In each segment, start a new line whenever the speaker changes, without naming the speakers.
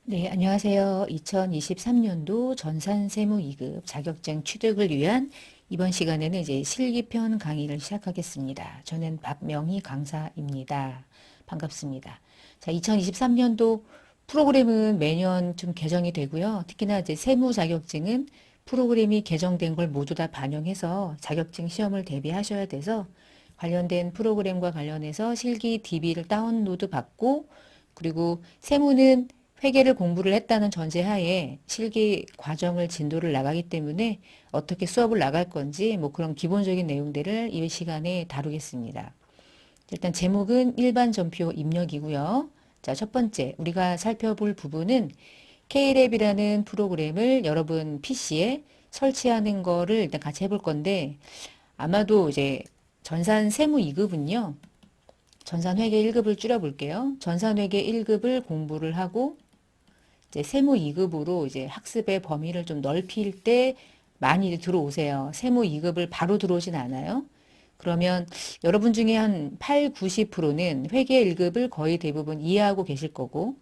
네, 안녕하세요. 2023년도 전산세무 2급 자격증 취득을 위한 이번 시간에는 이제 실기편 강의를 시작하겠습니다. 저는 박명희 강사입니다. 반갑습니다. 자, 2023년도 프로그램은 매년 좀 개정이 되고요. 특히나 이제 세무 자격증은 프로그램이 개정된 걸 모두 다 반영해서 자격증 시험을 대비하셔야 돼서 관련된 프로그램과 관련해서 실기 DB를 다운로드 받고 그리고 세무는 회계를 공부를 했다는 전제하에 실기 과정을 진도를 나가기 때문에 어떻게 수업을 나갈 건지 뭐 그런 기본적인 내용들을 이 시간에 다루겠습니다. 일단 제목은 일반 전표 입력이고요. 자, 첫 번째 우리가 살펴볼 부분은 K랩이라는 프로그램을 여러분 PC에 설치하는 거를 일단 같이 해볼 건데 아마도 이제 전산 세무 2급은요. 전산회계 1급을 줄여볼게요. 전산회계 1급을 공부를 하고 이제 세무 2급으로 이제 학습의 범위를 좀 넓힐 때 많이 들어오세요. 세무 2급을 바로 들어오진 않아요. 그러면 여러분 중에 한 8, 90%는 회계 1급을 거의 대부분 이해하고 계실 거고,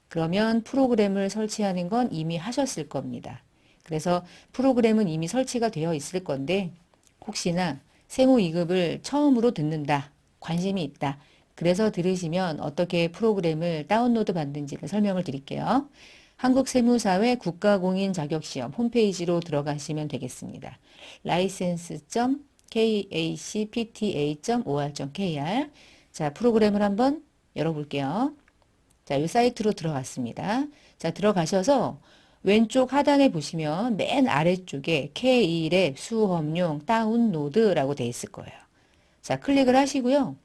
그러면 프로그램을 설치하는 건 이미 하셨을 겁니다. 그래서 프로그램은 이미 설치가 되어 있을 건데, 혹시나 세무 2급을 처음으로 듣는다, 관심이 있다. 그래서 들으시면 어떻게 프로그램을 다운로드 받는지를 설명을 드릴게요. 한국세무사회 국가공인 자격시험 홈페이지로 들어가시면 되겠습니다. license.kacpta.or.kr 자, 프로그램을 한번 열어볼게요. 자, 이 사이트로 들어갔습니다. 자, 들어가셔서 왼쪽 하단에 보시면 맨 아래쪽에 K랩 수업용 다운로드라고 되어 있을 거예요. 자, 클릭을 하시고요.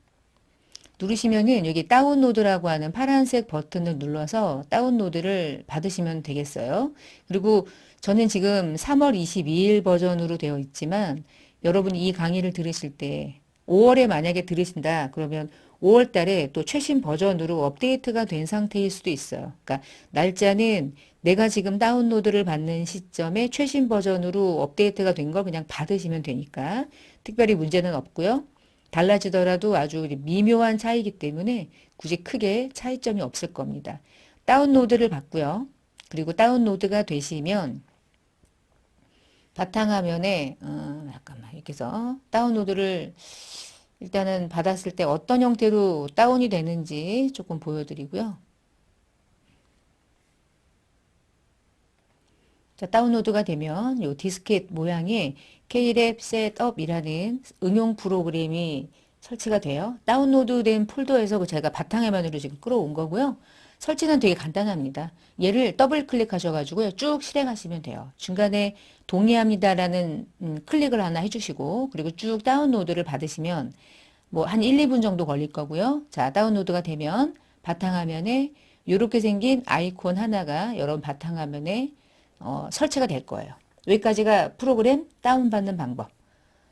누르시면은 여기 다운로드라고 하는 파란색 버튼을 눌러서 다운로드를 받으시면 되겠어요. 그리고 저는 지금 3월 22일 버전으로 되어 있지만 여러분이 이 강의를 들으실 때 5월에 만약에 들으신다 그러면 5월 달에 또 최신 버전으로 업데이트가 된 상태일 수도 있어요. 그러니까 날짜는 내가 지금 다운로드를 받는 시점에 최신 버전으로 업데이트가 된 걸 그냥 받으시면 되니까 특별히 문제는 없고요. 달라지더라도 아주 미묘한 차이기 때문에 굳이 크게 차이점이 없을 겁니다. 다운로드를 받고요. 그리고 다운로드가 되시면 바탕화면에 잠깐만 이렇게 해서 다운로드를 일단은 받았을 때 어떤 형태로 다운이 되는지 조금 보여드리고요. 자, 다운로드가 되면 요 디스켓 모양의 K랩 셋업이라는 응용 프로그램이 설치가 돼요. 다운로드된 폴더에서 제가 바탕화면으로 지금 끌어온 거고요. 설치는 되게 간단합니다. 얘를 더블 클릭하셔가지고요. 쭉 실행하시면 돼요. 중간에 동의합니다라는 클릭을 하나 해주시고 그리고 쭉 다운로드를 받으시면 뭐 한 1, 2분 정도 걸릴 거고요. 자, 다운로드가 되면 바탕화면에 이렇게 생긴 아이콘 하나가 여러분 바탕화면에 설치가 될 거예요. 여기까지가 프로그램 다운받는 방법.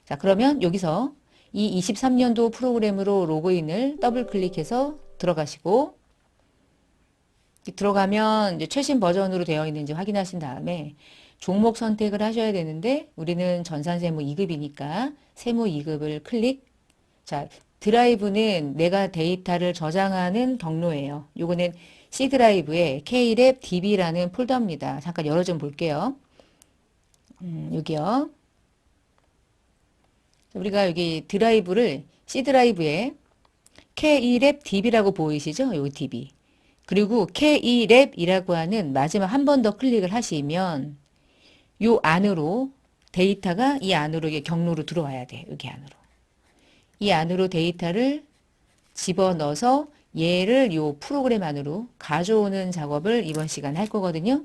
자, 그러면 여기서 이 23년도 프로그램으로 로그인을 더블 클릭해서 들어가시고 들어가면 이제 최신 버전으로 되어 있는지 확인하신 다음에 종목 선택을 하셔야 되는데 우리는 전산세무 2급이니까 세무 2급을 클릭. 자, 드라이브는 내가 데이터를 저장하는 경로예요. 요거는 C 드라이브에 K랩 DB라는 폴더입니다. 잠깐 열어 좀 볼게요. 여기요. 우리가 여기 드라이브를 C 드라이브에 K랩 DB라고 보이시죠? 여기 DB. 그리고 K랩이라고 하는 마지막 한 번 더 클릭을 하시면 요 안으로 데이터가 이 안으로 이게 경로로 들어와야 돼. 여기 안으로. 이 안으로 데이터를 집어넣어서 얘를 요 프로그램 안으로 가져오는 작업을 이번 시간에 할 거거든요.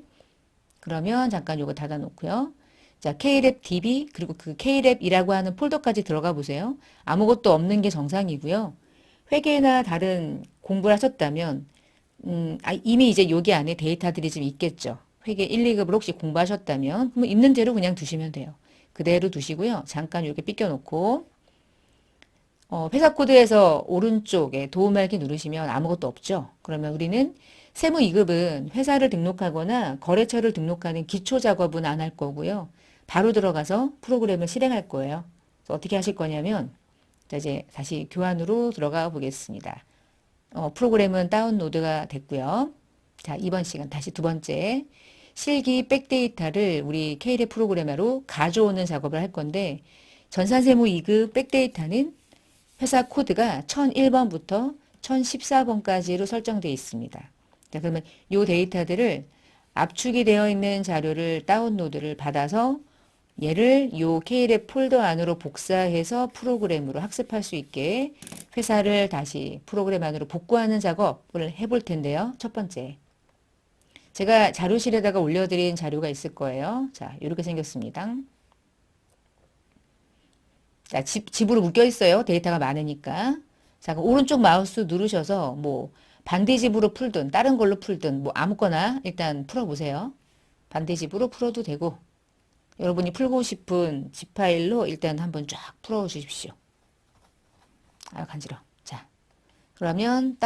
그러면 잠깐 요거 닫아 놓고요. 자, K랩 DB 그리고 그 K랩이라고 하는 폴더까지 들어가 보세요. 아무것도 없는 게 정상이고요. 회계나 다른 공부를 하셨다면 이미 이제 여기 안에 데이터들이 좀 있겠죠. 회계 1, 2급을 혹시 공부하셨다면 그럼 있는 대로 그냥 두시면 돼요. 그대로 두시고요. 잠깐 이렇게 삐껴 놓고 회사 코드에서 오른쪽에 도움말기 누르시면 아무것도 없죠. 그러면 우리는 세무 2급은 회사를 등록하거나 거래처를 등록하는 기초 작업은 안 할 거고요. 바로 들어가서 프로그램을 실행할 거예요. 어떻게 하실 거냐면 자, 이제 다시 교환으로 들어가 보겠습니다. 프로그램은 다운로드가 됐고요. 자, 이번 시간 다시 두 번째. 실기 백데이터를 우리 K랩 프로그래머로 가져오는 작업을 할 건데 전산세무 2급 백데이터는 회사 코드가 1001번부터 1014번까지로 설정되어 있습니다. 자, 그러면 이 데이터들을 압축이 되어 있는 자료를 다운로드를 받아서 얘를 요 K랩 폴더 안으로 복사해서 프로그램으로 학습할 수 있게 회사를 다시 프로그램 안으로 복구하는 작업을 해볼 텐데요. 첫 번째. 제가 자료실에다가 올려드린 자료가 있을 거예요. 자, 이렇게 생겼습니다. 자, 집으로 묶여 있어요. 데이터가 많으니까. 자, 그럼 오른쪽 마우스 누르셔서 뭐 반대집으로 풀든 다른 걸로 풀든 뭐 아무거나 일단 풀어보세요. 반대집으로 풀어도 되고 여러분이 풀고 싶은 집 파일로 일단 한번 쫙 풀어 주십시오. 아, 간지러. 자, 그러면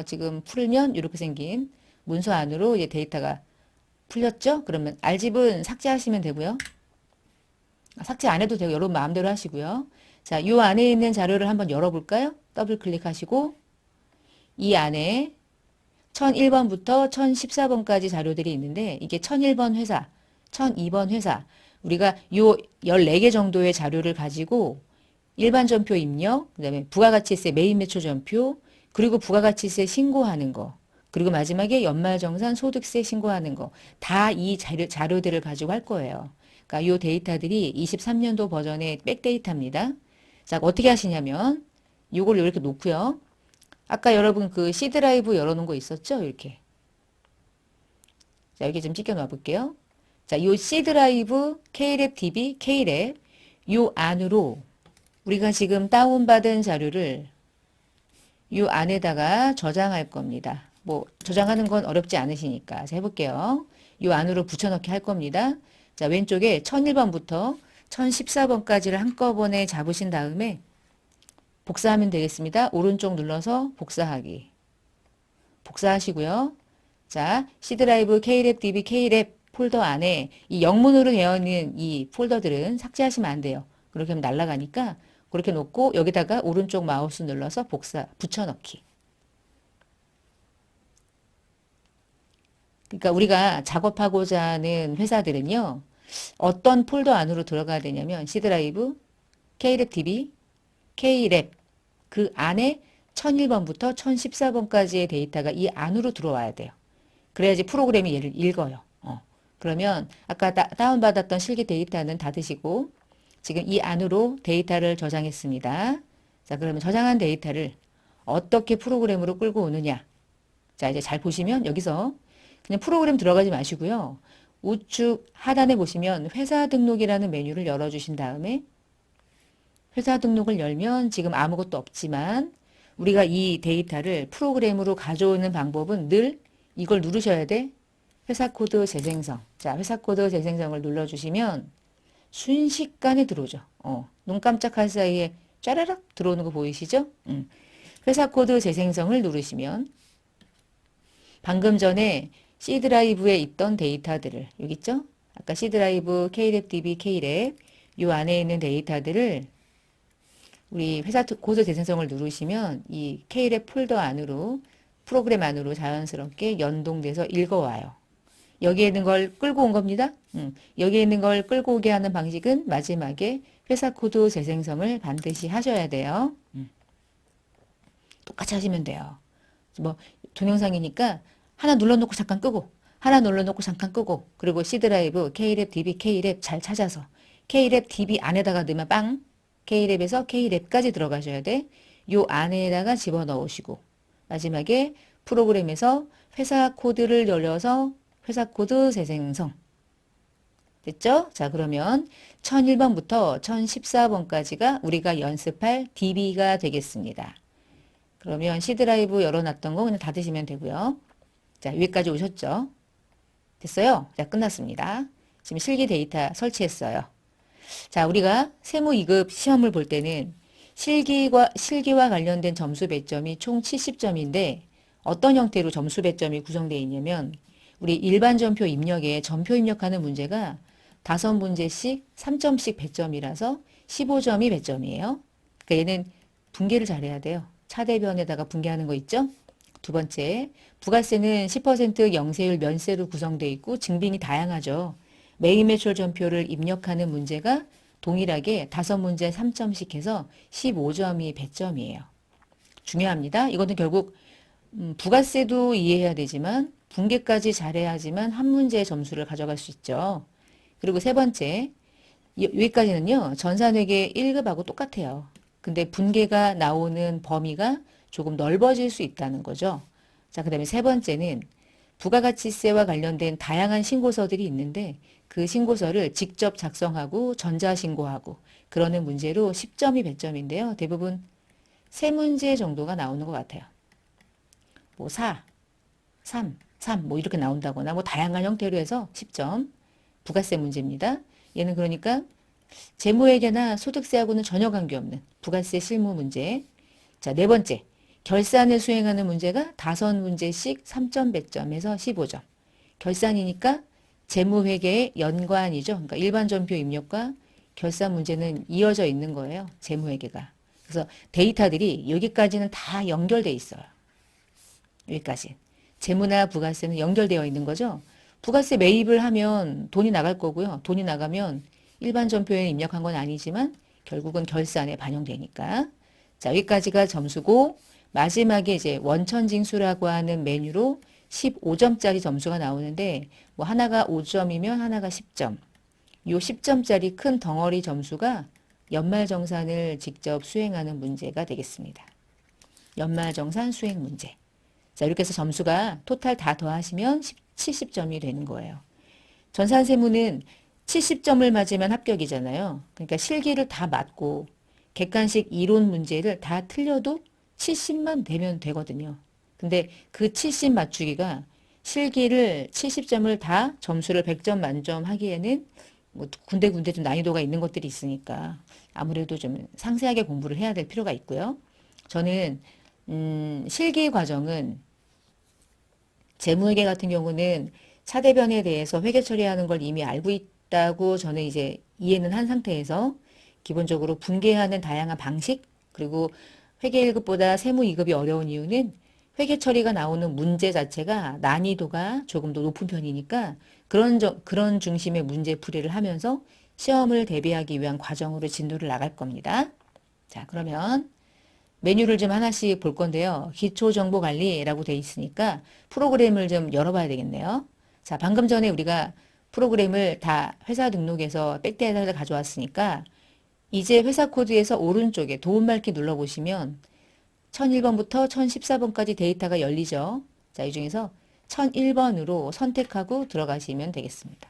지금 풀면 이렇게 생긴 문서 안으로 이제 데이터가 풀렸죠? 그러면 R집은 삭제하시면 되고요. 삭제 안 해도 되고 여러분 마음대로 하시고요. 자, 요 안에 있는 자료를 한번 열어볼까요? 더블 클릭하시고 이 안에 1001번부터 1014번까지 자료들이 있는데 이게 1001번 회사, 1002번 회사 우리가 요 14개 정도의 자료를 가지고 일반 전표 입력, 그 다음에 부가가치세 매입 매출 전표, 그리고 부가가치세 신고하는 거, 그리고 마지막에 연말정산 소득세 신고하는 거 다 이 자료들을 가지고 할 거예요. 그러니까 요 데이터들이 23년도 버전의 백데이터입니다. 자, 어떻게 하시냐면 요걸 이렇게 놓고요. 아까 여러분 그 C 드라이브 열어놓은 거 있었죠? 이렇게. 자, 여기 좀 찍어 놔 볼게요. 자, 요 C 드라이브 K랩 DB, K랩 요 안으로 우리가 지금 다운받은 자료를 요 안에다가 저장할 겁니다. 뭐 저장하는 건 어렵지 않으시니까 자, 해볼게요. 요 안으로 붙여넣기 할 겁니다. 자, 왼쪽에 1001번부터 1014번까지를 한꺼번에 잡으신 다음에 복사하면 되겠습니다. 오른쪽 눌러서 복사하기. 복사하시고요. 자, C 드라이브, K랩 DB, K랩 폴더 안에 이 영문으로 되어 있는 이 폴더들은 삭제하시면 안 돼요. 그렇게 하면 날아가니까 그렇게 놓고 여기다가 오른쪽 마우스 눌러서 붙여넣기. 그러니까 우리가 작업하고자 하는 회사들은요. 어떤 폴더 안으로 들어가야 되냐면 C 드라이브, K랩 DB, K랩 그 안에 1001번부터 1014번까지의 데이터가 이 안으로 들어와야 돼요. 그래야지 프로그램이 얘를 읽어요. 그러면 아까 다운받았던 실기 데이터는 닫으시고 지금 이 안으로 데이터를 저장했습니다. 자, 그러면 저장한 데이터를 어떻게 프로그램으로 끌고 오느냐. 자, 이제 잘 보시면 여기서 그냥 프로그램 들어가지 마시고요. 우측 하단에 보시면 회사 등록이라는 메뉴를 열어주신 다음에 회사 등록을 열면 지금 아무것도 없지만 우리가 이 데이터를 프로그램으로 가져오는 방법은 늘 이걸 누르셔야 돼. 회사 코드 재생성. 자, 회사 코드 재생성을 눌러주시면 순식간에 들어오죠. 눈 깜짝할 사이에 짜라락 들어오는 거 보이시죠? 회사 코드 재생성을 누르시면 방금 전에 C 드라이브에 있던 데이터들을 여기 있죠? 아까 C 드라이브, K랩 DB, K랩 요 안에 있는 데이터들을 우리 회사 코드 재생성을 누르시면 이 K랩 폴더 안으로 프로그램 안으로 자연스럽게 연동돼서 읽어와요. 여기에 있는 걸 끌고 온 겁니다. 여기에 있는 걸 끌고 오게 하는 방식은 마지막에 회사 코드 재생성을 반드시 하셔야 돼요. 똑같이 하시면 돼요. 뭐 동영상이니까 하나 눌러놓고 잠깐 끄고 하나 눌러놓고 잠깐 끄고 그리고 C 드라이브, K랩 DB, K랩 잘 찾아서 K랩 DB 안에다가 넣으면 빵 K랩에서 K랩까지 들어가셔야 돼. 요 안에다가 집어넣으시고 마지막에 프로그램에서 회사 코드를 열려서 회사 코드 재생성 됐죠? 자, 그러면 1001번부터 1014번까지가 우리가 연습할 DB가 되겠습니다. 그러면 C 드라이브 열어놨던 거 그냥 닫으시면 되고요. 자, 여기까지 오셨죠? 됐어요? 자, 끝났습니다. 지금 실기 데이터 설치했어요. 자, 우리가 세무 2급 시험을 볼 때는 실기와 관련된 점수 배점이 총 70점인데 어떤 형태로 점수 배점이 구성되어 있냐면 우리 일반 전표 입력에 전표 입력하는 문제가 5문제씩 3점씩 배점이라서 15점이 배점이에요. 그러니까 얘는 분계를 잘해야 돼요. 차대변에다가 분계하는 거 있죠? 두 번째, 부가세는 10% 영세율 면세로 구성되어 있고 증빙이 다양하죠. 매입 매출 전표를 입력하는 문제가 동일하게 5문제 3점씩 해서 15점이 100점이에요. 중요합니다. 이거는 결국 부가세도 이해해야 되지만 분계까지 잘해야지만 한 문제의 점수를 가져갈 수 있죠. 그리고 세 번째, 여기까지는요. 전산회계 1급하고 똑같아요. 근데 분계가 나오는 범위가 조금 넓어질 수 있다는 거죠. 자, 그 다음에 세 번째는 부가가치세와 관련된 다양한 신고서들이 있는데 그 신고서를 직접 작성하고 전자신고하고 그러는 문제로 10점이 100점인데요. 대부분 세 문제 정도가 나오는 것 같아요. 뭐 4, 3 뭐 이렇게 나온다거나 뭐 다양한 형태로 해서 10점 부가세 문제입니다. 얘는 그러니까 재무회계나 소득세하고는 전혀 관계없는 부가세 실무 문제. 자, 네 번째. 결산을 수행하는 문제가 5문제씩 3점 100점에서 15점. 결산이니까 재무회계의 연관이죠. 그러니까 일반 전표 입력과 결산 문제는 이어져 있는 거예요. 재무회계가. 그래서 데이터들이 여기까지는 다 연결돼 있어요. 여기까지. 재무나 부가세는 연결되어 있는 거죠. 부가세 매입을 하면 돈이 나갈 거고요. 돈이 나가면 일반 전표에 입력한 건 아니지만 결국은 결산에 반영되니까. 자, 여기까지가 점수고 마지막에 이제 원천징수라고 하는 메뉴로 15점짜리 점수가 나오는데 뭐 하나가 5점이면 하나가 10점. 요 10점짜리 큰 덩어리 점수가 연말정산을 직접 수행하는 문제가 되겠습니다. 연말정산 수행 문제. 자, 이렇게 해서 점수가 토탈 다 더하시면 70점이 되는 거예요. 전산세무는 70점을 맞으면 합격이잖아요. 그러니까 실기를 다 맞고 객관식 이론 문제를 다 틀려도 70만 되면 되거든요. 근데 그 70 맞추기가 실기를 70점을 다 점수를 100점 만점 하기에는 뭐 군데군데 좀 난이도가 있는 것들이 있으니까 아무래도 좀 상세하게 공부를 해야 될 필요가 있고요. 저는 실기 과정은 재무회계 같은 경우는 차대변에 대해서 회계 처리하는 걸 이미 알고 있다고 저는 이제 이해는 한 상태에서 기본적으로 분계하는 다양한 방식 그리고 회계 1급보다 세무 2급이 어려운 이유는 회계 처리가 나오는 문제 자체가 난이도가 조금 더 높은 편이니까 그런 중심의 문제 풀이를 하면서 시험을 대비하기 위한 과정으로 진도를 나갈 겁니다. 자, 그러면 메뉴를 좀 하나씩 볼 건데요. 기초정보관리라고 돼 있으니까 프로그램을 좀 열어봐야 되겠네요. 자, 방금 전에 우리가 프로그램을 다 회사 등록해서 백데이터를 가져왔으니까 이제 회사 코드에서 오른쪽에 도움말키 눌러보시면 1001번부터 1014번까지 데이터가 열리죠. 자, 이 중에서 1001번으로 선택하고 들어가시면 되겠습니다.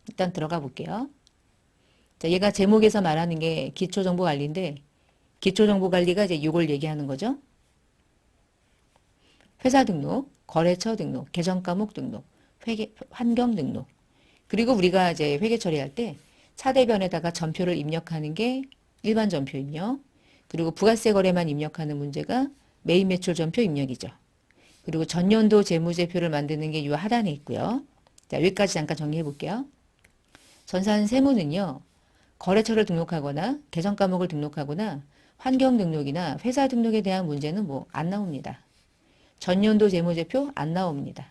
일단 들어가 볼게요. 자, 얘가 제목에서 말하는 게 기초정보관리인데 기초정보관리가 이제 이걸 얘기하는 거죠. 회사 등록, 거래처 등록, 계정과목 등록, 환경 등록. 그리고 우리가 이제 회계 처리할 때 차대변에다가 전표를 입력하는 게 일반 전표 입력. 그리고 부가세 거래만 입력하는 문제가 매입 매출 전표 입력이죠. 그리고 전년도 재무제표를 만드는 게 이 하단에 있고요. 자, 여기까지 잠깐 정리해 볼게요. 전산 세무는요. 거래처를 등록하거나 계정 과목을 등록하거나 환경 등록이나 회사 등록에 대한 문제는 뭐 안 나옵니다. 전년도 재무제표 안 나옵니다.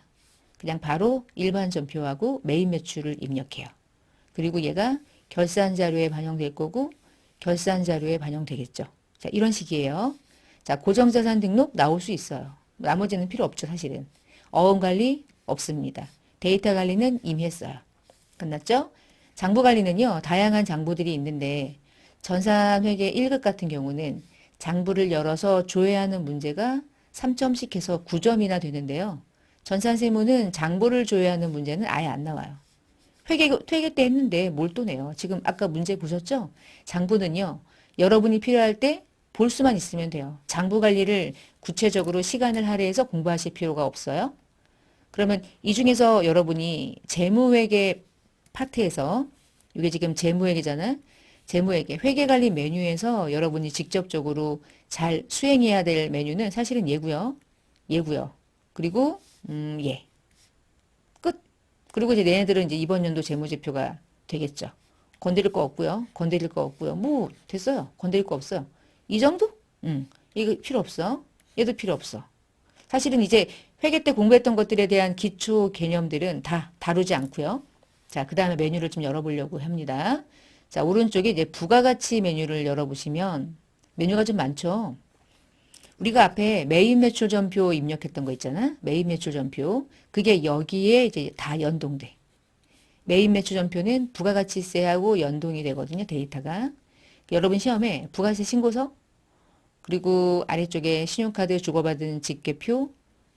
그냥 바로 일반 전표하고 매입 매출을 입력해요. 그리고 얘가 결산 자료에 반영될 거고 결산 자료에 반영되겠죠. 자, 이런 식이에요. 자, 고정자산 등록 나올 수 있어요. 나머지는 필요 없죠, 사실은. 어음관리 없습니다. 데이터 관리는 이미 했어요. 끝났죠? 장부 관리는요, 다양한 장부들이 있는데 전산회계 1급 같은 경우는 장부를 열어서 조회하는 문제가 3점씩 해서 9점이나 되는데요. 전산세무는 장부를 조회하는 문제는 아예 안 나와요. 회계 때 했는데 뭘 또 내요. 지금 아까 문제 보셨죠? 장부는요. 여러분이 필요할 때 볼 수만 있으면 돼요. 장부 관리를 구체적으로 시간을 할애해서 공부하실 필요가 없어요. 그러면 이 중에서 여러분이 재무회계 파트에서 이게 지금 재무회계잖아요. 재무회계, 회계관리 메뉴에서 여러분이 직접적으로 잘 수행해야 될 메뉴는 사실은 얘고요. 얘고요. 그리고 얘. 끝. 그리고 이제 얘네들은 이제 이번 연도 재무제표가 되겠죠. 건드릴 거 없고요. 건드릴 거 없고요. 뭐 됐어요. 건드릴 거 없어요. 이 정도? 이거 필요 없어. 얘도 필요 없어. 사실은 이제 회계 때 공부했던 것들에 대한 기초 개념들은 다 다루지 않고요. 자, 그 다음에 메뉴를 좀 열어보려고 합니다. 자, 오른쪽에 이제 부가가치 메뉴를 열어보시면 메뉴가 좀 많죠. 우리가 앞에 메인 매출 전표 입력했던 거 있잖아. 메인 매출 전표. 그게 여기에 이제 다 연동돼. 메인 매출 전표는 부가가치세하고 연동이 되거든요. 데이터가. 여러분 시험에 부가세 신고서 그리고 아래쪽에 신용카드 주고받은 직계표,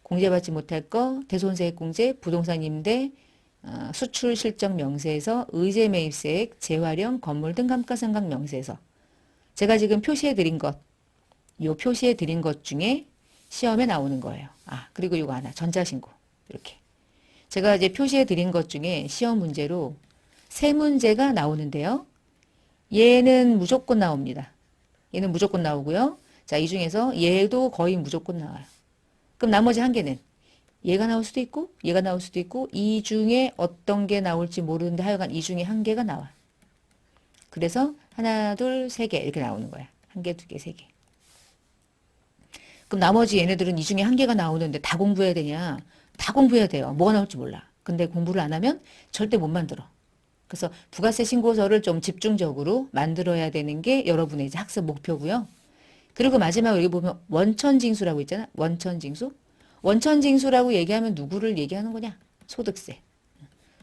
공제받지 못할 거, 대손세액공제, 부동산 임대, 수출 실적 명세서, 의제 매입세액, 재활용, 건물 등 감가상각 명세서. 제가 지금 표시해 드린 것, 요 표시해 드린 것 중에 시험에 나오는 거예요. 아, 그리고 이거 하나, 전자신고. 이렇게. 제가 이제 표시해 드린 것 중에 시험 문제로 세 문제가 나오는데요. 얘는 무조건 나옵니다. 얘는 무조건 나오고요. 자, 이 중에서 얘도 거의 무조건 나와요. 그럼 나머지 한 개는 얘가 나올 수도 있고 얘가 나올 수도 있고 이 중에 어떤 게 나올지 모르는데 하여간 이 중에 한 개가 나와. 그래서 하나, 둘, 세 개 이렇게 나오는 거야. 한 개, 두 개, 세 개. 그럼 나머지 얘네들은 이 중에 한 개가 나오는데 다 공부해야 되냐? 다 공부해야 돼요. 뭐가 나올지 몰라. 근데 공부를 안 하면 절대 못 만들어. 그래서 부가세 신고서를 좀 집중적으로 만들어야 되는 게 여러분의 이제 학습 목표고요. 그리고 마지막으로 여기 보면 원천징수라고 있잖아. 원천징수. 원천징수라고 얘기하면 누구를 얘기하는 거냐? 소득세.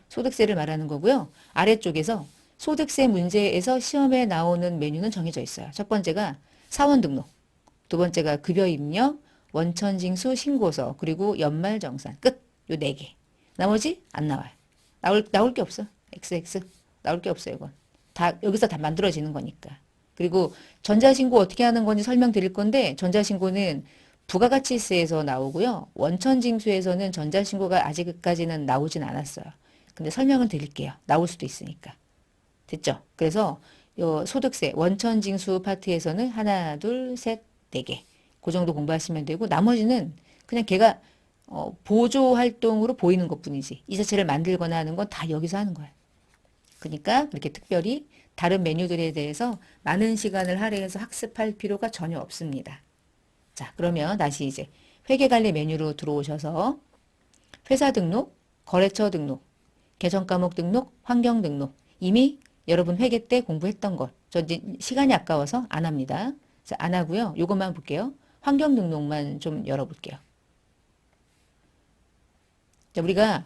소득세를 말하는 거고요. 아래쪽에서 소득세 문제에서 시험에 나오는 메뉴는 정해져 있어요. 첫 번째가 사원 등록, 두 번째가 급여 입력, 원천징수 신고서, 그리고 연말정산. 끝. 요 네 개. 나머지 안 나와요. 나올 게 없어. XX. 나올 게 없어요, 이건. 다, 여기서 다 만들어지는 거니까. 그리고 전자신고 어떻게 하는 건지 설명드릴 건데, 전자신고는 부가가치세에서 나오고요. 원천징수에서는 전자신고가 아직까지는 나오진 않았어요. 근데 설명을 드릴게요. 나올 수도 있으니까. 됐죠? 그래서 요 소득세, 원천징수 파트에서는 하나, 둘, 셋, 네 개. 그 정도 공부하시면 되고, 나머지는 그냥 걔가 보조 활동으로 보이는 것 뿐이지. 이 자체를 만들거나 하는 건 다 여기서 하는 거야. 그러니까 그렇게 특별히 다른 메뉴들에 대해서 많은 시간을 할애해서 학습할 필요가 전혀 없습니다. 자, 그러면 다시 이제 회계관리 메뉴로 들어오셔서 회사 등록, 거래처 등록, 계정 과목 등록, 환경 등록. 이미 여러분 회계 때 공부했던 것. 저 이제 시간이 아까워서 안 합니다. 자, 안 하고요. 요것만 볼게요. 환경 등록만 좀 열어볼게요. 자, 우리가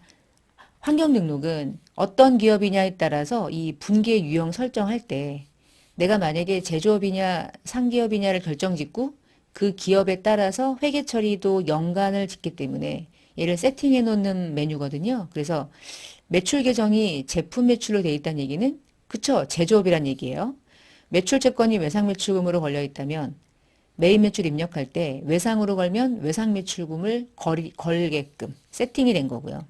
환경 등록은 어떤 기업이냐에 따라서 이 분계 유형 설정할 때 내가 만약에 제조업이냐 상기업이냐를 결정짓고 그 기업에 따라서 회계 처리도 연간을 짓기 때문에 얘를 세팅해 놓는 메뉴거든요. 그래서 매출 계정이 제품 매출로 돼 있다는 얘기는 그쵸? 제조업이란 얘기예요. 매출 채권이 외상 매출금으로 걸려 있다면 메인 매출 입력할 때 외상으로 걸면 외상 매출금을 걸게끔 세팅이 된 거고요.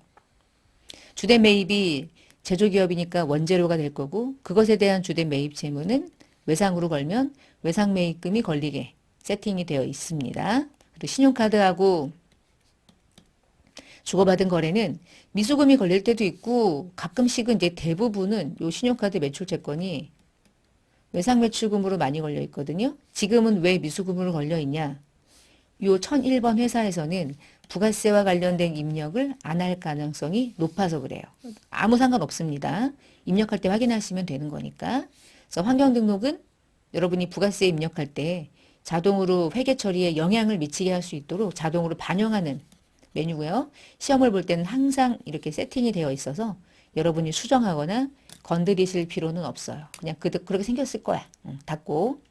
주된 매입이 제조기업이니까 원재료가 될 거고 그것에 대한 주된 매입 채무는 외상으로 걸면 외상 매입금이 걸리게 세팅이 되어 있습니다. 그리고 신용카드하고 주고받은 거래는 미수금이 걸릴 때도 있고 가끔씩은 이제 대부분은 요 신용카드 매출채권이 외상 매출금으로 많이 걸려 있거든요. 지금은 왜 미수금으로 걸려 있냐? 요 1001번 회사에서는 부가세와 관련된 입력을 안 할 가능성이 높아서 그래요. 아무 상관없습니다. 입력할 때 확인하시면 되는 거니까. 그래서 환경등록은 여러분이 부가세 입력할 때 자동으로 회계 처리에 영향을 미치게 할 수 있도록 자동으로 반영하는 메뉴고요. 시험을 볼 때는 항상 이렇게 세팅이 되어 있어서 여러분이 수정하거나 건드리실 필요는 없어요. 그냥 그렇게 생겼을 거야. 닫고.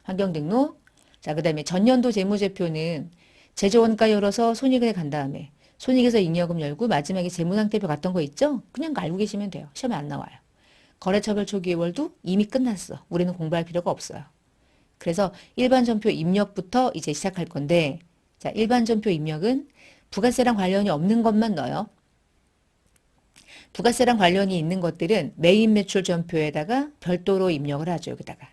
환경등록. 자, 그 다음에 전년도 재무제표는 제조원가 열어서 손익에 간 다음에 손익에서 잉여금 열고 마지막에 재무상태표 같은 거 있죠? 그냥 알고 계시면 돼요. 시험에 안 나와요. 거래처별 초기월도 이미 끝났어. 우리는 공부할 필요가 없어요. 그래서 일반 전표 입력부터 이제 시작할 건데 자, 일반 전표 입력은 부가세랑 관련이 없는 것만 넣어요. 부가세랑 관련이 있는 것들은 메인 매출 전표에다가 별도로 입력을 하죠. 여기다가.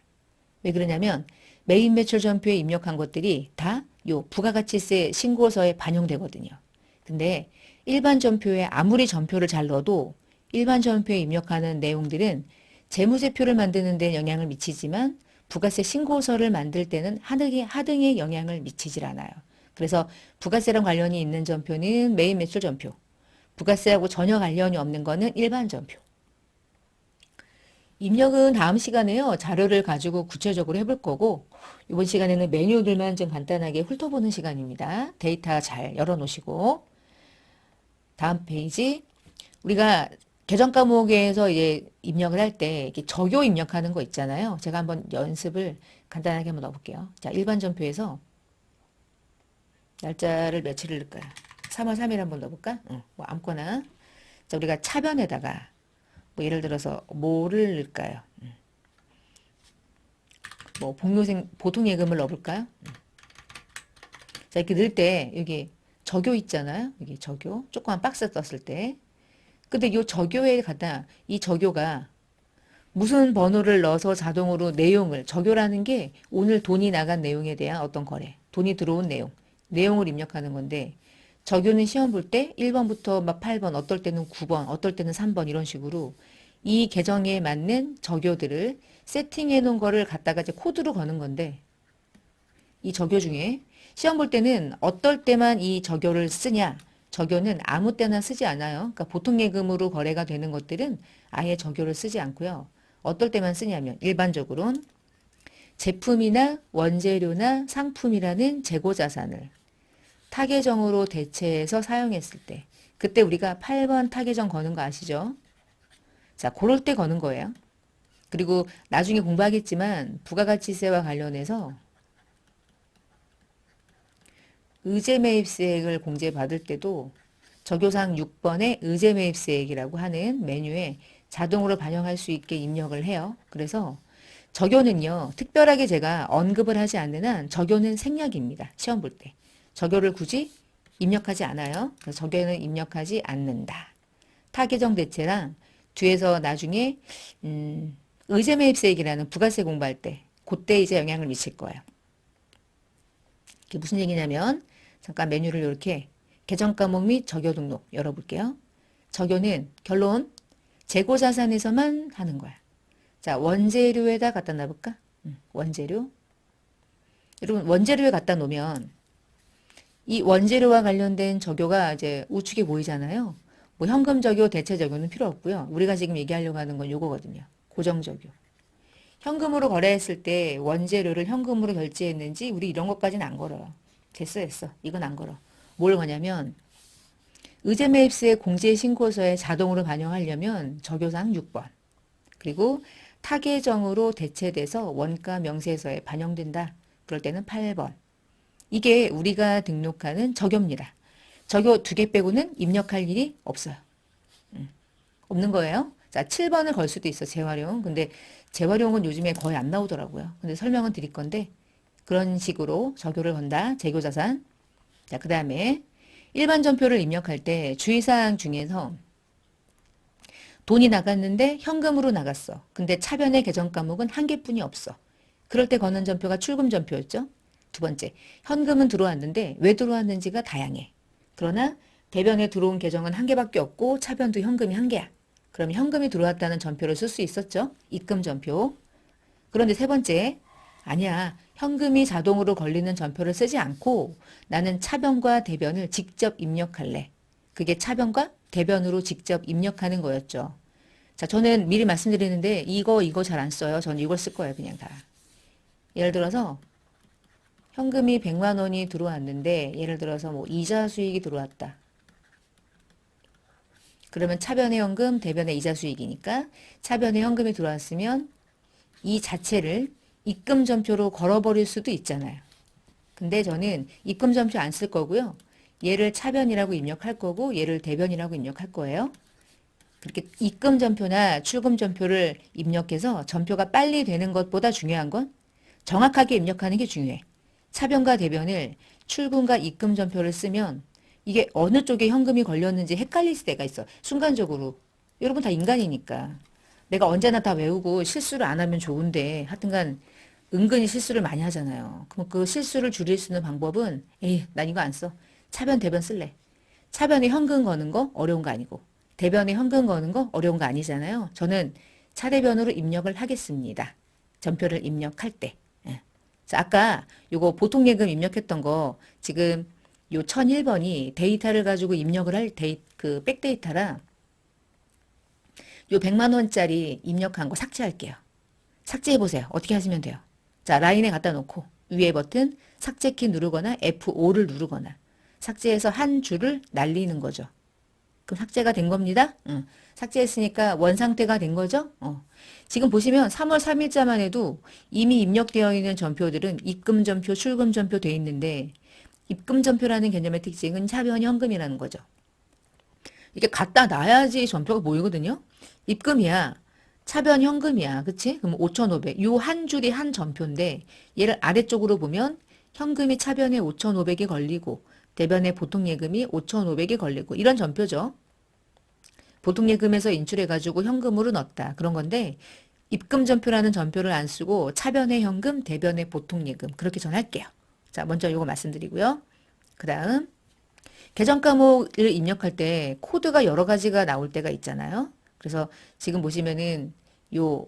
왜 그러냐면 메인 매출 전표에 입력한 것들이 다 요 부가가치세 신고서에 반영되거든요. 근데 일반 전표에 아무리 전표를 잘 넣어도 일반 전표에 입력하는 내용들은 재무제표를 만드는 데 영향을 미치지만 부가세 신고서를 만들 때는 하등에 영향을 미치질 않아요. 그래서 부가세랑 관련이 있는 전표는 메인 매출 전표. 부가세하고 전혀 관련이 없는 거는 일반 전표. 입력은 다음 시간에요. 자료를 가지고 구체적으로 해볼 거고 이번 시간에는 메뉴들만 좀 간단하게 훑어보는 시간입니다. 데이터 잘 열어놓으시고 다음 페이지 우리가 계정 과목에서 이제 입력을 할 때 이렇게 적요 입력하는 거 있잖아요. 제가 한번 연습을 간단하게 한번 넣어볼게요. 자, 일반 전표에서 날짜를 며칠을 넣을까요? 3월 3일 한번 넣어볼까? 뭐 아무거나. 자, 우리가 차변에다가 뭐 예를 들어서 뭐를 넣을까요? 뭐 복료생 보통예금을 넣어볼까요? 자, 이렇게 넣을 때 여기 적요 있잖아요. 여기 적요 조그만 박스 떴을 때. 근데 이 적요에 갖다 이 적요가 무슨 번호를 넣어서 자동으로 내용을 적요라는 게 오늘 돈이 나간 내용에 대한 어떤 거래, 돈이 들어온 내용을 입력하는 건데 적요는 시험 볼 때 1번부터 막 8번, 어떨 때는 9번, 어떨 때는 3번 이런 식으로 이 계정에 맞는 적요들을 세팅해 놓은 거를 갖다가 이제 코드로 거는 건데 이 적요 중에 시험 볼 때는 어떨 때만 이 적요를 쓰냐? 적요는 아무 때나 쓰지 않아요. 그러니까 보통 예금으로 거래가 되는 것들은 아예 적요를 쓰지 않고요. 어떨 때만 쓰냐면 일반적으로는 제품이나 원재료나 상품이라는 재고 자산을 타계정으로 대체해서 사용했을 때 그때 우리가 8번 타계정 거는 거 아시죠? 자, 그럴 때 거는 거예요. 그리고 나중에 공부하겠지만 부가가치세와 관련해서 의제매입세액을 공제받을 때도 적요상 6번의 의제매입세액이라고 하는 메뉴에 자동으로 반영할 수 있게 입력을 해요. 그래서 적요는요. 특별하게 제가 언급을 하지 않는 한 적요는 생략입니다. 시험 볼 때. 적요를 굳이 입력하지 않아요. 그래서 적요는 입력하지 않는다. 타계정 대체랑 뒤에서 나중에 의제매입세액이라는 부가세 공부할 때 그때 이제 영향을 미칠 거예요. 이게 무슨 얘기냐면 잠깐 메뉴를 이렇게 계정 과목 및 적요 등록 열어볼게요. 적요는 결론 재고자산에서만 하는 거야. 자, 원재료에다 갖다 놔볼까? 원재료. 여러분 원재료에 갖다 놓으면 이 원재료와 관련된 적요가 이제 우측에 보이잖아요. 뭐 현금 적요, 대체 적요는 필요 없고요. 우리가 지금 얘기하려고 하는 건 요거거든요. 고정 적요. 현금으로 거래했을 때 원재료를 현금으로 결제했는지 우리 이런 것까지는 안 걸어요. 됐어. 이건 안 걸어. 뭘 거냐면 의제매입세 공제신고서에 자동으로 반영하려면 적요상 6번 그리고 타계정으로 대체돼서 원가 명세서에 반영된다. 그럴 때는 8번. 이게 우리가 등록하는 적요입니다. 적요 2개 빼고는 입력할 일이 없어요. 없는 거예요. 자, 7번을 걸 수도 있어. 재활용. 근데 재활용은 요즘에 거의 안 나오더라고요. 근데 설명은 드릴 건데 그런 식으로 적요를 건다. 재고자산. 자, 그 다음에 일반 전표를 입력할 때 주의사항 중에서 돈이 나갔는데 현금으로 나갔어. 근데 차변의 계정 과목은 한 개뿐이 없어. 그럴 때 거는 전표가 출금 전표였죠. 두 번째, 현금은 들어왔는데 왜 들어왔는지가 다양해. 그러나 대변에 들어온 계정은 한 개밖에 없고 차변도 현금이 한 개야. 그럼 현금이 들어왔다는 전표를 쓸 수 있었죠. 입금 전표. 그런데 세 번째, 아니야. 현금이 자동으로 걸리는 전표를 쓰지 않고 나는 차변과 대변을 직접 입력할래. 그게 차변과 대변으로 직접 입력하는 거였죠. 자, 저는 미리 말씀드리는데 이거 잘 안 써요. 저는 이걸 쓸 거예요. 그냥 다. 예를 들어서 현금이 100만 원이 들어왔는데 예를 들어서 뭐 이자 수익이 들어왔다. 그러면 차변의 현금, 대변의 이자 수익이니까 차변의 현금이 들어왔으면 이 자체를 입금 전표로 걸어버릴 수도 있잖아요. 근데 저는 입금 전표 안 쓸 거고요. 얘를 차변이라고 입력할 거고 얘를 대변이라고 입력할 거예요. 그렇게 입금 전표나 출금 전표를 입력해서 전표가 빨리 되는 것보다 중요한 건 정확하게 입력하는 게 중요해. 차변과 대변을 출금과 입금 전표를 쓰면 이게 어느 쪽에 현금이 걸렸는지 헷갈릴 때가 있어. 순간적으로. 여러분 다 인간이니까. 내가 언제나 다 외우고 실수를 안 하면 좋은데 하여튼간 은근히 실수를 많이 하잖아요. 그럼 그 실수를 줄일 수 있는 방법은 에이, 난 이거 안 써. 차변, 대변 쓸래. 차변에 현금 거는 거 어려운 거 아니고 대변에 현금 거는 거 어려운 거 아니잖아요. 저는 차대변으로 입력을 하겠습니다. 전표를 입력할 때. 예. 자, 아까 요거 보통예금 입력했던 거 지금 요 1001번이 데이터를 가지고 입력을 할 그 백데이터라 요 100만 원짜리 입력한 거 삭제할게요. 삭제해 보세요. 어떻게 하시면 돼요? 자, 라인에 갖다 놓고 위에 버튼 삭제키 누르거나 F5를 누르거나 삭제해서 한 줄을 날리는 거죠. 그럼 삭제가 된 겁니다. 응. 삭제했으니까 원상태가 된 거죠. 지금 보시면 3월 3일자만 해도 이미 입력되어 있는 전표들은 입금 전표, 출금 전표 돼 있는데 입금 전표라는 개념의 특징은 차변 현금이라는 거죠. 이게 갖다 놔야지 전표가 보이거든요. 입금이야. 차변 현금이야. 그치? 그럼 5,500. 요 한 줄이 한 전표인데 얘를 아래쪽으로 보면 현금이 차변에 5,500이 걸리고 대변에 보통예금이 5,500이 걸리고 이런 전표죠. 보통예금에서 인출해가지고 현금으로 넣었다. 그런 건데 입금 전표라는 전표를 안 쓰고 차변의 현금, 대변의 보통예금 그렇게 전할게요. 자, 먼저 이거 말씀드리고요. 그 다음 계정 과목을 입력할 때 코드가 여러 가지가 나올 때가 있잖아요. 그래서 지금 보시면은 요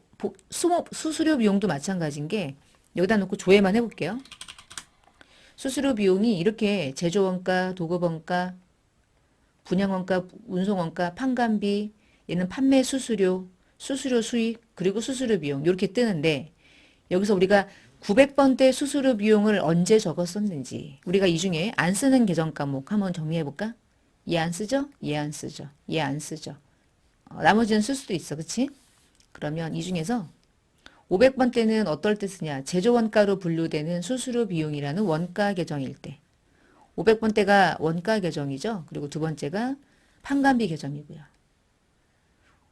수수료 비용도 마찬가지인 게 여기다 놓고 조회만 해볼게요. 수수료 비용이 이렇게 제조원가, 도급원가, 분양원가, 운송원가, 판관비, 얘는 판매 수수료, 수수료 수익, 그리고 수수료 비용 이렇게 뜨는데 여기서 우리가 900번대 수수료 비용을 언제 적었었는지 우리가 이 중에 안 쓰는 계정 과목 한번 정리해 볼까? 얘 안 쓰죠? 얘 안 쓰죠? 얘 안 쓰죠? 나머지는 쓸 수도 있어. 그치? 그러면 이 중에서 500번대는 어떨 때 쓰냐? 제조원가로 분류되는 수수료 비용이라는 원가 계정일 때 500번대가 원가 계정이죠. 그리고 두 번째가 판관비 계정이고요.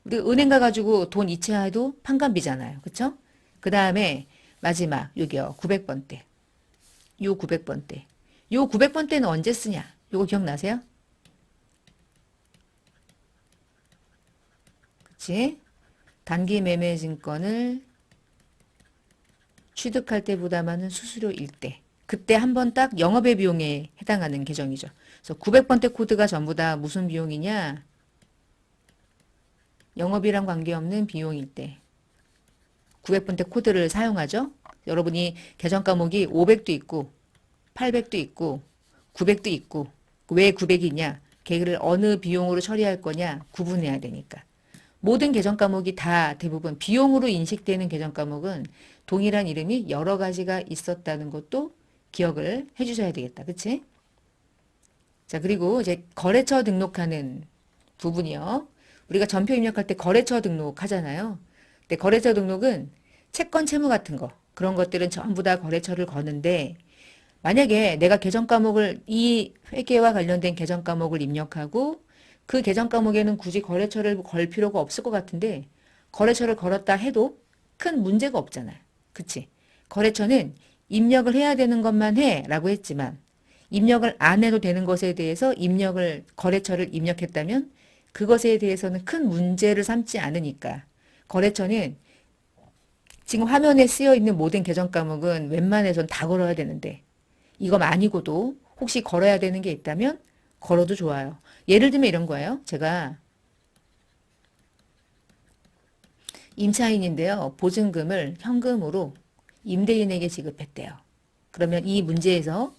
우리 은행 가가지고 돈 이체해도 판관비잖아요. 그쵸? 그 다음에 마지막 여기요. 900번대. 요 900번대. 요 900번대는 언제 쓰냐? 요거 기억나세요? 그치? 단기 매매 증권을 취득할 때 부담하는 수수료일 때. 그때 한 번 딱 영업의 비용에 해당하는 계정이죠. 그래서 900번대 코드가 전부 다 무슨 비용이냐? 영업이랑 관계없는 비용일 때 900번대 코드를 사용하죠. 여러분이 계정 과목이 500도 있고 800도 있고 900도 있고 왜 900이냐? 걔를 어느 비용으로 처리할 거냐? 구분해야 되니까. 모든 계정 과목이 다 대부분 비용으로 인식되는 계정 과목은 동일한 이름이 여러 가지가 있었다는 것도 기억을 해주셔야 되겠다. 그치? 자, 그리고 이제 거래처 등록하는 부분이요. 우리가 전표 입력할 때 거래처 등록하잖아요. 근데 거래처 등록은 채권 채무 같은 거 그런 것들은 전부 다 거래처를 거는데 만약에 내가 계정 과목을 이 회계와 관련된 계정 과목을 입력하고 그 계정 과목에는 굳이 거래처를 걸 필요가 없을 것 같은데 거래처를 걸었다 해도 큰 문제가 없잖아요. 그치? 거래처는 입력을 해야 되는 것만 해 라고 했지만 입력을 안 해도 되는 것에 대해서 거래처를 입력했다면 그것에 대해서는 큰 문제를 삼지 않으니까 거래처는 지금 화면에 쓰여 있는 모든 계정 과목은 웬만해선 다 걸어야 되는데 이거 아니고도 혹시 걸어야 되는 게 있다면 걸어도 좋아요. 예를 들면 이런 거예요. 제가 임차인인데요. 보증금을 현금으로 임대인에게 지급했대요. 그러면 이 문제에서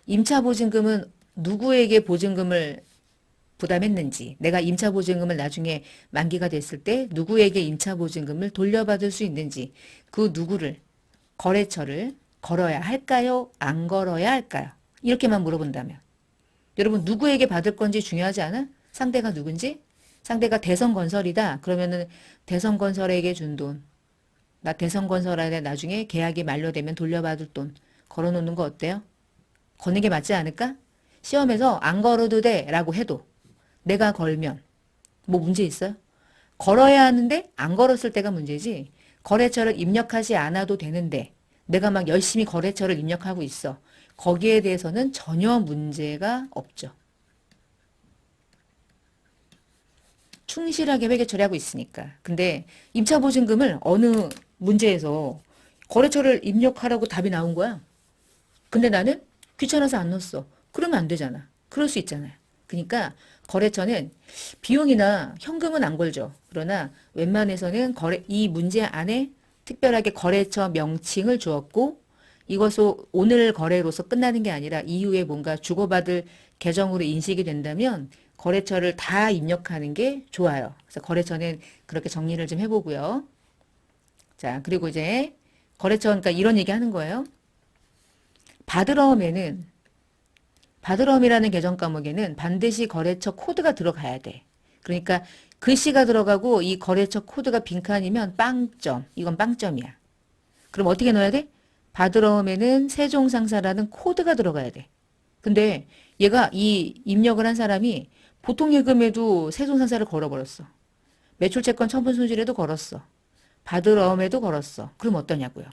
임차보증금은 누구에게 보증금을 부담했는지 내가 임차보증금을 나중에 만기가 됐을 때 누구에게 임차보증금을 돌려받을 수 있는지 그 누구를 거래처를 걸어야 할까요? 안 걸어야 할까요? 이렇게만 물어본다면 여러분 누구에게 받을 건지 중요하지 않아? 상대가 누군지? 상대가 대성건설이다. 그러면은 대성건설에게 준 돈. 나 대성건설에 나중에 계약이 만료되면 돌려받을 돈 걸어놓는 거 어때요? 거는 게 맞지 않을까? 시험에서 안 걸어도 돼 라고 해도 내가 걸면 뭐 문제 있어요? 걸어야 하는데 안 걸었을 때가 문제지. 거래처를 입력하지 않아도 되는데 내가 막 열심히 거래처를 입력하고 있어. 거기에 대해서는 전혀 문제가 없죠. 충실하게 회계 처리하고 있으니까. 근데 임차보증금을 어느 문제에서 거래처를 입력하라고 답이 나온 거야. 근데 나는 귀찮아서 안 넣었어. 그러면 안 되잖아. 그럴 수 있잖아요. 그러니까 거래처는 비용이나 현금은 안 걸죠. 그러나 웬만해서는 이 문제 안에 특별하게 거래처 명칭을 주었고 이것을 오늘 거래로서 끝나는 게 아니라 이후에 뭔가 주고받을 계정으로 인식이 된다면 거래처를 다 입력하는 게 좋아요. 그래서 거래처는 그렇게 정리를 좀 해보고요. 자, 그리고 이제 거래처, 그러니까 이런 얘기 하는 거예요. 바드럼이라는 계정 과목에는 반드시 거래처 코드가 들어가야 돼. 그러니까 글씨가 들어가고 이 거래처 코드가 빈칸이면 빵점. 이건 빵점이야. 그럼 어떻게 넣어야 돼? 바드럼에는 세종상사라는 코드가 들어가야 돼. 근데 얘가 이 입력을 한 사람이 보통예금에도 세종상사를 걸어버렸어. 매출채권 처분손실에도 걸었어. 바드럼에도 걸었어. 그럼 어떠냐고요?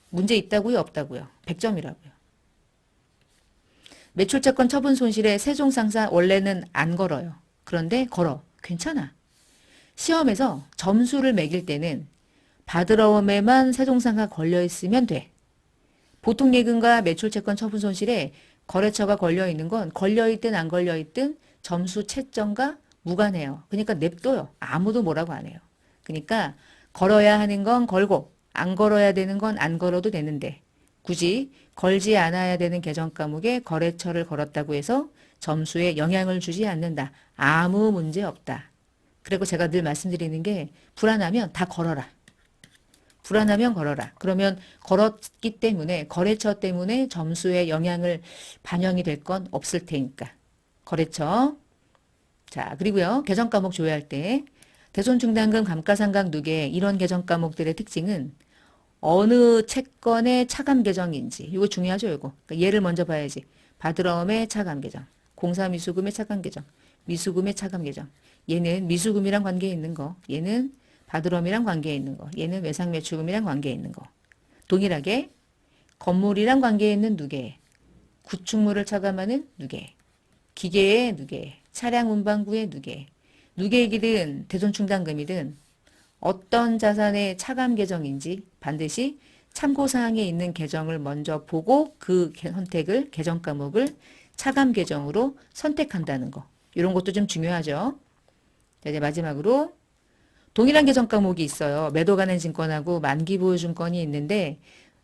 문제 있다고요? 없다고요? 100점이라고요. 매출채권 처분손실에 세종상사 원래는 안 걸어요. 그런데 걸어. 괜찮아. 시험에서 점수를 매길 때는 바드럼에만 세종상사가 걸려있으면 돼. 보통예금과 매출채권 처분손실에 거래처가 걸려있는 건 걸려있든 안 걸려있든 점수 채점과 무관해요. 그러니까 냅둬요. 아무도 뭐라고 안 해요. 그러니까 걸어야 하는 건 걸고 안 걸어야 되는 건 안 걸어도 되는데 굳이 걸지 않아야 되는 계정 과목에 거래처를 걸었다고 해서 점수에 영향을 주지 않는다. 아무 문제 없다. 그리고 제가 늘 말씀드리는 게 불안하면 다 걸어라. 불안하면 걸어라. 그러면 걸었기 때문에 거래처 때문에 점수에 영향을 반영이 될 건 없을 테니까. 거래처. 자, 그리고요. 계정 과목 조회할 때 대손중단금, 감가상각, 누계 이런 계정 과목들의 특징은 어느 채권의 차감 계정인지 이거 중요하죠. 이거. 그러니까 얘를 먼저 봐야지. 바드럼의 차감 계정, 공사미수금의 차감 계정, 미수금의 차감 계정. 얘는 미수금이랑 관계 있는 거. 얘는 바드럼이랑 관계에 있는 거. 얘는 외상매출금이랑 관계에 있는 거. 동일하게 건물이랑 관계에 있는 누계, 구축물을 차감하는 누계, 기계의 누계, 차량 운반구의 누계, 누계이든 대손충당금이든 어떤 자산의 차감 계정인지 반드시 참고사항에 있는 계정을 먼저 보고 그 선택을, 계정 과목을 차감 계정으로 선택한다는 거. 이런 것도 좀 중요하죠. 자, 이제 마지막으로 동일한 계정 과목이 있어요. 매도 가능 증권하고 만기 보유 증권이 있는데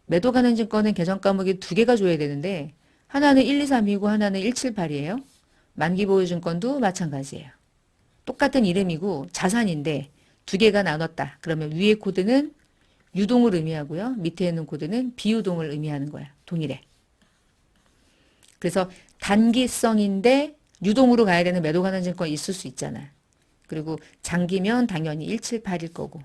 매도 가능 증권은 계정 과목이 두 개가 줘야 되는데 하나는 1, 2, 3이고 하나는 1, 7, 8이에요. 만기 보유 증권도 마찬가지예요. 똑같은 이름이고 자산인데 두 개가 나눴다. 그러면 위에 코드는 유동을 의미하고요. 밑에 있는 코드는 비유동을 의미하는 거야. 동일해. 그래서 단기성인데 유동으로 가야 되는 매도 가능 증권 있을 수 있잖아. 그리고 장기면 당연히 178일 거고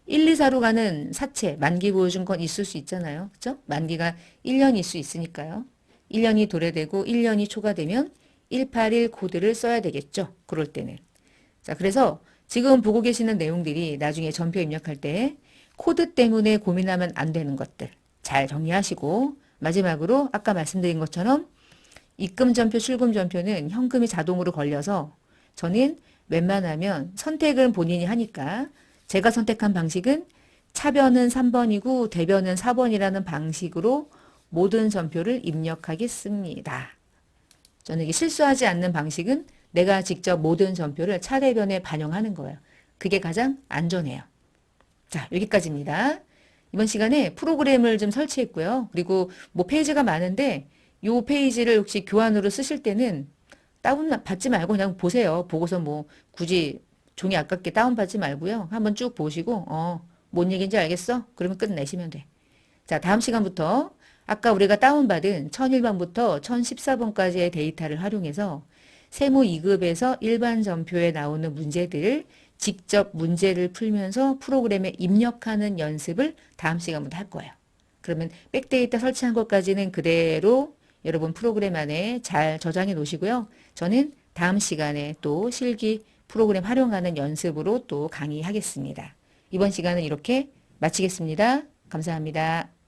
1, 2, 4로 가는 사채, 만기 보유증권 있을 수 있잖아요. 그죠? 만기가 1년일 수 있으니까요. 1년이 도래되고 1년이 초과되면 181 코드를 써야 되겠죠. 그럴 때는. 자, 그래서 지금 보고 계시는 내용들이 나중에 전표 입력할 때 코드 때문에 고민하면 안 되는 것들 잘 정리하시고 마지막으로 아까 말씀드린 것처럼 입금 전표, 출금 전표는 현금이 자동으로 걸려서 저는 웬만하면 선택은 본인이 하니까 제가 선택한 방식은 차변은 3번이고 대변은 4번이라는 방식으로 모든 전표를 입력하겠습니다. 저는 이게 실수하지 않는 방식은 내가 직접 모든 전표를 차대변에 반영하는 거예요. 그게 가장 안전해요. 자, 여기까지입니다. 이번 시간에 프로그램을 좀 설치했고요. 그리고 뭐 페이지가 많은데 이 페이지를 혹시 교환으로 쓰실 때는 다운받지 말고 그냥 보세요. 보고서 뭐 굳이 종이 아깝게 다운받지 말고요. 한번 쭉 보시고 뭔 얘기인지 알겠어? 그러면 끝내시면 돼. 자, 다음 시간부터 아까 우리가 다운받은 1001번부터 1014번까지의 데이터를 활용해서 세무 2급에서 일반 전표에 나오는 문제들을 직접 문제를 풀면서 프로그램에 입력하는 연습을 다음 시간부터 할 거예요. 그러면 백데이터 설치한 것까지는 그대로 여러분 프로그램 안에 잘 저장해 놓으시고요. 저는 다음 시간에 또 실기 프로그램 활용하는 연습으로 또 강의하겠습니다. 이번 시간은 이렇게 마치겠습니다. 감사합니다.